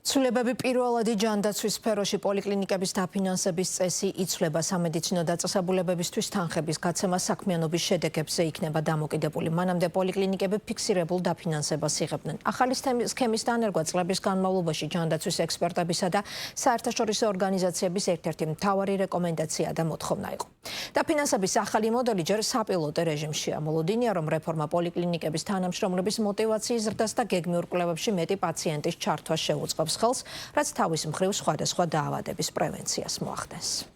ცვლილებები პირველადი ჯანდაცვის სფეროში პოლიკლინიკების დაფინანსების წესი იცვლება სამედიცინო დაწესებულებებისთვის თანხების გაცემა საქმიანობის შედეგებზე იქნება დამოკიდებული. მანამდე პოლიკლინიკები ფიქსირებულ დაფინანსებას იღებდნენ. ახალი სქემის დანერგვა წლების განმავლობაში ჯანდაცვის ექსპერტებისა და საერთაშორისო ორგანიზაციების ერთ-ერთი მთავარი რეკომენდაცია და მოთხოვნა იყო. დაფინანსების ახალი მოდელი ჯერ საპილოტო რეჟიმშია. მოლოდინია, რომ რეფორმა პოლიკლინიკების თანამშრომლების მოტივაციის ზრდას და გეგმიურ კვლევებში მეტი პაციენტის ჩართვას შეუწყობს ხელს, რაც თავის მხრივ სხვადასხვა დაავადების პრევენციას მოახდენს.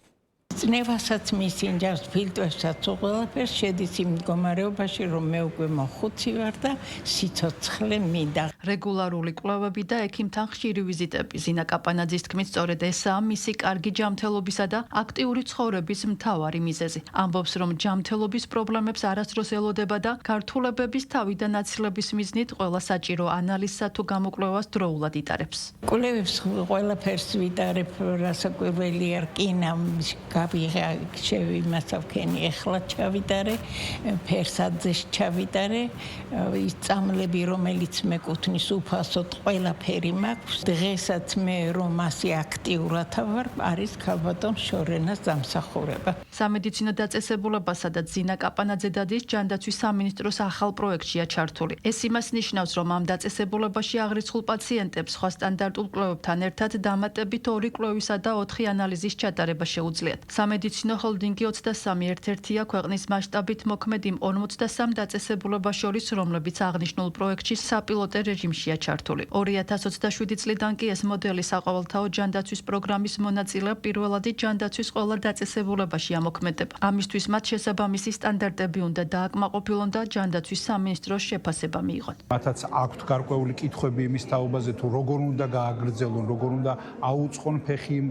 წნევასაც მისინჯავს, ფილტვებსაც უყველაფერს შედის იმ მდგომარეობაში, რომ მე უკვე მოხუცი ვარ და სიცოცხლე მინდა. რეგულარული კვლევები და ექიმთან ხშირი ვიზიტები. ზინა კაპანაძის თქმით, სწორედ ესაა მისი კარგი ჯანმრთელობისა და აქტიური ცხოვრების მთავარი მიზეზი. ამბობს, რომ ჯანმრთელობის პრობლემებს არასდროს ელოდება და გართულებების თავიდან აცილების მიზნით ყველა საჭირო ანალიზსა თუ გამოკვლევას დროულად იტარებს. კვლევებს ყველაფერს ვიტარებ, რასაკვირველია, რკინა შევიმასავქენი, ეხლა ჩავიტარე, ფერსაძეს ჩავიტარე, ის წამლები, რომელიც მეკუთვნის უფასოდ, ყველაფერი მაქვს. დღესაც მე რომ ასე აქტიურად ვარ, არის ქალბატონ შორენას დამსახურება. სამედიცინო დაწესებულებასა და ზინა კაპანაძე დადის ჯანდაცვის სამინისტროს ახალ პროექტშია ჩართული. ეს იმას ნიშნავს, რომ ამ დაწესებულებაში აღრიცხულ პაციენტებს სხვა სტანდარტულ კვლევებთან ერთად დამატებით 2 კვლევისა და 4 ანალიზის ჩატარება შეუძლიათ. სამედიცინო ჰოლდინგი 23 ერთ-ერთია ქვეყნის მასშტაბით მოქმედ იმ 53 დაწესებულებას შორის, რომლებიც აღნიშნულ პროექტში საპილოტო რეჟიმშია ჩართული. 2027 წლიდან კი ეს მოდელი საყოველთაო ჯანდაცვის პროგრამის მონაწილე პირველადი ჯანდაცვის ყველა დაწესებულებაში ამოქმედება. ამისთვის მათ შესაბამისი სტანდარტები უნდა დააკმაყოფილონ და ჯანდაცვის სამინისტროს შეფასება მიიღონ. მათაც აქვთ გარკვეული კითხვები იმის თაობაზე, თუ როგორ უნდა გააგრძელონ, როგორ უნდა აუწყონ ფეხი იმ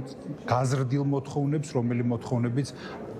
გაზრდილ მოთხოვნებს, რომელი მოთხოვნებიც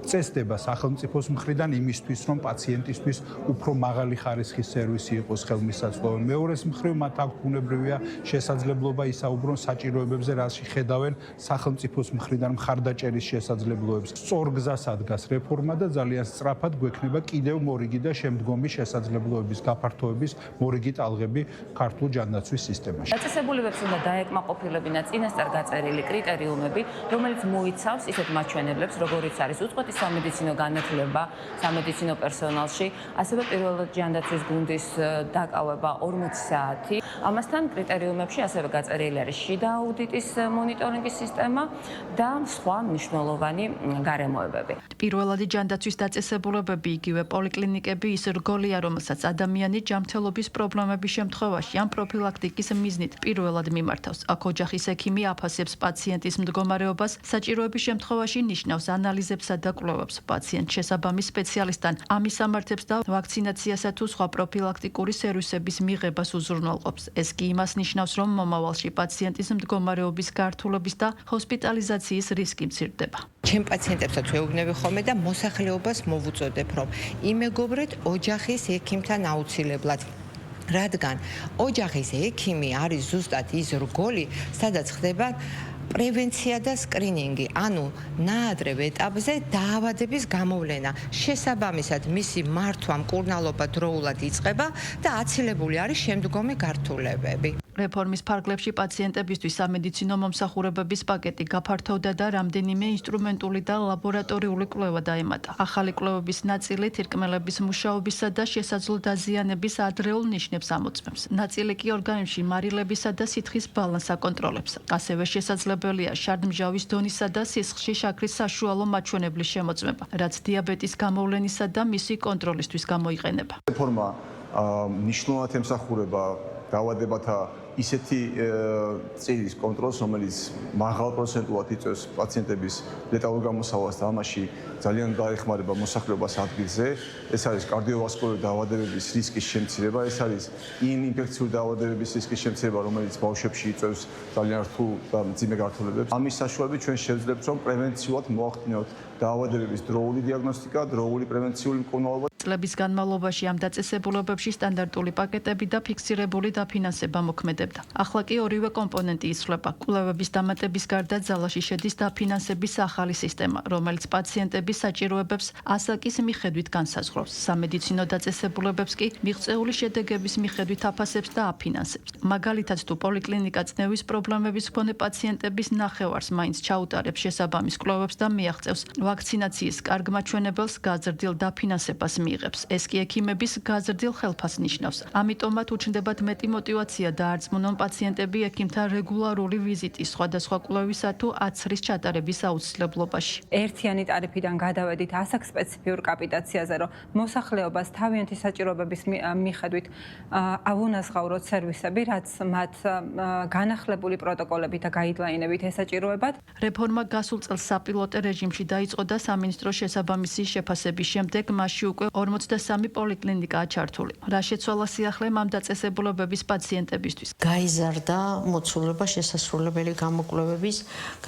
წესდება სახელმწიფოს მხრიდან იმისთვის, რომ პაციენტისთვის უფრო მაღალი ხარისხის სერვისი იყოს ხელმისაწვდომი. მეორეს მხრივ მათ აქვთ ბუნებრივია შესაძლებლობა ისაუბრონ საჭიროებებზე, რაში ხედავენ სახელმწიფოს მხრიდან მხარდაჭერის შესაძლებლობებს. სწორ გზას ადგას რეფორმა და ძალიან სწრაფად გვექნება კიდევ მორიგი და შემდგომი შესაძლებლობების გაფართოების მორიგი ტალღები ქართულ ჯანდაცვის სისტემაში. დაწესებულებებს უნდა დაეკმაყოფილებინა წინასწარ გაწერილი კრიტერიუმები, რომელიც მოიცავს ისეთ მაჩვენებლებს, როგორიც არის უწყვეტი სამედიცინო განათლება სამედიცინო პერსონალში, ასევე პირველად ჯანდაცვის გუნდის დაკავება 40 საათი. ამასთან კრიტერიუმებში ასევე გაწერილი არის შიდა აუდიტის მონიტორინგის სისტემა და სხვა მნიშვნელოვანი გარემოებები. პირველადი ჯანდაცვის დაწესებულებები იგივე პოლიკლინიკები ის რგოლია, რომელსაც ადამიანი ჯანმრთელობის პრობლემების შემთხვევაში ან პროფილაქტიკის მიზნით პირველად მიმართავს. აქ ოჯახის ექიმი აფასებს პაციენტის მდგომარეობას, საჭიროების შემთხვევაში ნიშნავს ანალიზებსა და კვლევებს. პაციენტ შესაბამის სპეციალისტთან ამისამართებს და ვაქცინაციასა თუ სხვა პროფილაქტიკური სერვისების მიღებას უზრუნველყოფს. ეს კი იმას ნიშნავს, რომ მომავალში პაციენტის მდგომარეობის გართულების და ჰოსპიტალიზაციის რისკი მცირდება. ჩემ პაციენტებსაც ვეუბნები ხოლმე და მოსახლეობას მოვუწოდებ, რომ იმეგობრეთ ოჯახის ექიმთან აუცილებლად. რადგან ოჯახის ექიმი არის ზუსტად ის რგოლი, სადაც ხდება პრევენცია და სკრინინგი, ანუ ნაადრევ ეტაპზე დაავადების გამოვლენა. შესაბამისად, მისი მართვა, მკურნალობა დროულად იწყება და აცილებული არის შემდგომი გართულებები. რეფორმის ფარგლებში პაციენტებისთვის სამედიცინო მომსახურებების პაკეტი გაფართოვდა და რამდენიმე ინსტრუმენტული და ლაბორატორიული კვლევა დაემატა. ახალი კვლევების ნაწილი თირკმელების მუშაობისა და შესაძლო დაზიანების ადრეულ ნიშნებს ამოწმებს. ნაწილი კი ორგანიზმში მარილებისა და სითხის ბალანს აკონტროლებს. ასევე შესაძლებელია შარდმჟავის დონისა და სისხლში შაქრის საშუალო მაჩვენებლის შემოწმება, რაც დიაბეტის გამოვლენისა და მისი კონტროლისთვის გამოიყენება. რეფორმა მნიშვნელოვნად ემსახურება დაავადებათა ისეთი წილის კონტროლს, რომელიც მაღალ პროცენტულად იწვევს პაციენტების ლეტალურ გამოსავალს და ამაში ძალიან დაეხმარება მოსახლეობას ადგილზე. ეს არის კარდიოვასკულური დაავადებების რისკის შემცირება, ეს არის იმ ინფექციური დაავადებების რისკის შემცირება, რომელიც ბავშვებში იწვევს ძალიან რთულ და მძიმე გართულებებს. ამის საშუალებით ჩვენ შევძლებთ, რომ პრევენციულად მოახდინოთ დაავადებების დროული დიაგნოსტიკა, დროული პრევენციული მკურნალობა. წლების განმავლობაში ამ დაწესებულებებში სტანდარტული პაკეტები და ფიქსირებული დაფინანსება მოქმედებდა. იზრდებდა. ახლა კი ორივე კომპონენტი იცვლება. კვლევების დამატების გარდა ძალაში შედის დაფინანსების ახალი სისტემა, რომელიც პაციენტების საჭიროებებს ასაკის მიხედვით განსაზღვრავს. სამედიცინო დაწესებულებებს კი მიღწეული შედეგების მიხედვით აფასებს და აფინანსებს. მაგალითად, თუ პოლიკლინიკა წნევის პრობლემების მქონე პაციენტების ნახევარს მაინც ჩაუტარებს შესაბამის კვლევებს და მიაღწევს ვაქცინაციის კარგ მაჩვენებელს, გაზრდილ დაფინანსებას მიიღებს. ეს კი ექიმების გაზრდილ ხელფასს ნიშნავს. ამიტომაც უჩნდებათ მეტი мотиваცია დაარწმუნონ პაციენტები ექიმთან რეგულარული ვიზიტის, სხვადასხვა კვლევისა თუ აცრის ჩატარების აუცილებლობაში. ერთიანი ტარიფიდან გადავედით ასაკ სპეციფიურ კაპიტაციაზე, რომ მოსახლეობას თავიანთი საჭიროებების მიხედვით აუნაზღაუროთ სერვისები, რაც მათ განახლებული პროტოკოლებით და გაიდლაინებით ესაჭიროებათ. რეფორმა გასულ წელს საპილოტო რეჟიმში დაიწყო და სამინისტროს შესაბამისი შეფასების შემდეგ მასში უკვე 43 პოლიკლინიკაა ჩართული. რა შეცვალა სიახლე ამ დაწესებულებების პაციენტებისთვის? გაიზარდა მოცულობა შესასრულებელი გამოკვლევების,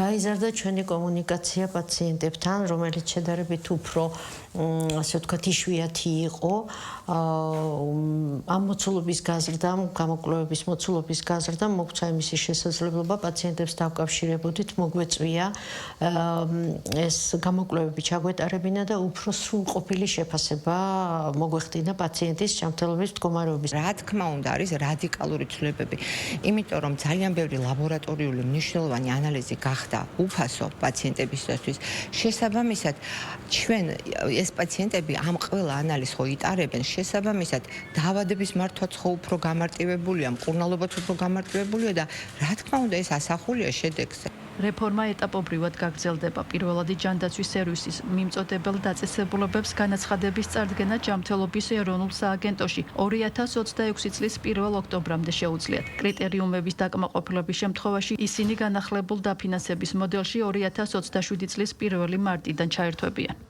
გაიზარდა ჩვენი კომუნიკაცია პაციენტებთან, რომელიც შედარებით უფრო ასე ვთქვათ იშვიათი იყო. ამ მოცულობის გაზრდამ, გამოკვლევების მოცულობის გაზრდამ მოგვცა იმისი შესაძლებლობა პაციენტებს დავკავშირებოდით, მოგვეწვია ეს გამოკვლევები ჩაგვეტარებინა და უფრო სრულყოფილი შეფასება მოგვეხდინა პაციენტის ჯანმრთელობის მდგომარეობის. რა თქმა უნდა, არის რადიკალური ცვლილებები, იმიტომ რომ ძალიან ბევრი ლაბორატორიული მნიშვნელოვანი ანალიზი გახდა უფასო პაციენტებისთვის. შესაბამისად, ჩვენ ეს პაციენტები ამ ყველა ანალიზს ხო იტარებენ, შესაბამისად, დაავადების მართვაც ხო უფრო გამარტივებულია, მკურნალობაც უფრო გამარტივებულია და რა თქმა უნდა, ეს ასახულია შედეგზე. რეფორმა ეტაპობრივად გაგრძელდება. პირველადი ჯანდაცვის სერვისის მიმწოდებელ დაწესებულებებს განაცხადების წარდგენა ჯანმრთელობის ეროვნულ სააგენტოში 2026 წლის 1 ოქტომბრამდე შეუძლიათ. კრიტერიუმების დაკმაყოფილების შემთხვევაში ისინი განახლებულ დაფინანსების მოდელში 2027 წლის 1 მარტიდან ჩაერთვებიან.